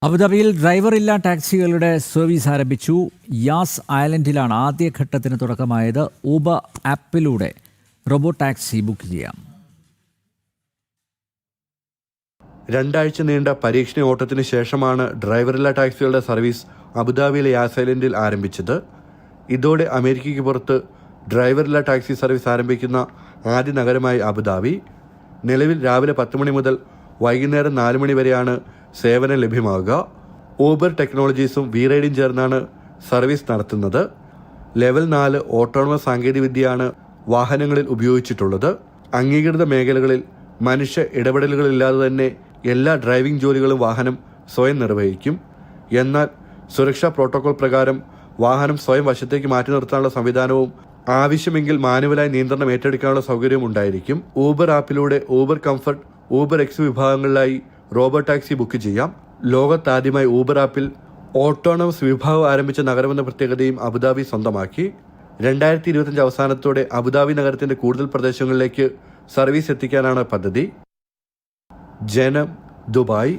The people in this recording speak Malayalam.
അബുദാബിയിൽ ഡ്രൈവറില്ലാ ടാക്സികളുടെ സർവീസ് ആരംഭിച്ചു. യാസ് ഐലൻഡിലാണ് ആദ്യഘട്ടത്തിന് തുടക്കമായത്. ഊബർ ആപ്പിലൂടെ റോബോ ടാക്സി ബുക്ക് ചെയ്യാം. 2 ആഴ്ച നീണ്ട പരീക്ഷണ ഓട്ടത്തിന് ശേഷമാണ് ഡ്രൈവറില്ലാ ടാക്സികളുടെ സർവീസ് അബുദാബിയിലെ യാസ് ഐലൻഡിൽ ആരംഭിച്ചത്. ഇതോടെ അമേരിക്കയ്ക്ക് പുറത്ത് ഡ്രൈവറില്ലാ ടാക്സി സർവീസ് ആരംഭിക്കുന്ന ആദ്യ നഗരമായി അബുദാബി. നിലവിൽ രാവിലെ 10 മണി മുതൽ വൈകുന്നേരം 4 മണി വരെയാണ് സേവനം ലഭ്യമാകുക. ഊബർ ടെക്നോളജീസും V-Ride ചേർന്നാണ് സർവീസ് നടത്തുന്നത്. ലെവൽ 4 ഓട്ടോണമസ് സാങ്കേതികവിദ്യയാണ് വാഹനങ്ങളിൽ ഉപയോഗിച്ചിട്ടുള്ളത്. അംഗീകൃത മേഖലകളിൽ മനുഷ്യ ഇടപെടലുകളില്ലാതെ തന്നെ എല്ലാ ഡ്രൈവിംഗ് ജോലികളും വാഹനം സ്വയം നിർവഹിക്കും. എന്നാൽ സുരക്ഷാ പ്രോട്ടോകോൾ പ്രകാരം വാഹനം സ്വയം വശത്തേക്ക് മാറ്റി നിർത്താനുള്ള സംവിധാനവും ആവശ്യമെങ്കിൽ മാനുവലായി നിയന്ത്രണം ഏറ്റെടുക്കാനുള്ള സൗകര്യവും ഉണ്ടായിരിക്കും. ഊബർ ആപ്പിലൂടെ ഊബർ കംഫർട്ട്, ഊബർ എക്സ് വിഭാഗങ്ങളിലായി റോബോ ടാക്സി ബുക്ക് ചെയ്യാം. ലോകത്താദ്യമായി ഊബർ ആപ്പിൽ ഓട്ടോണമസ് വിഭാഗം ആരംഭിച്ച നഗരമെന്ന പ്രത്യേകതയും അബുദാബി സ്വന്തമാക്കി. 2025 അവസാനത്തോടെ അബുദാബി നഗരത്തിന്റെ കൂടുതൽ പ്രദേശങ്ങളിലേക്ക് സർവീസ് എത്തിക്കാനാണ് പദ്ധതി. ജനം, ദുബായ്.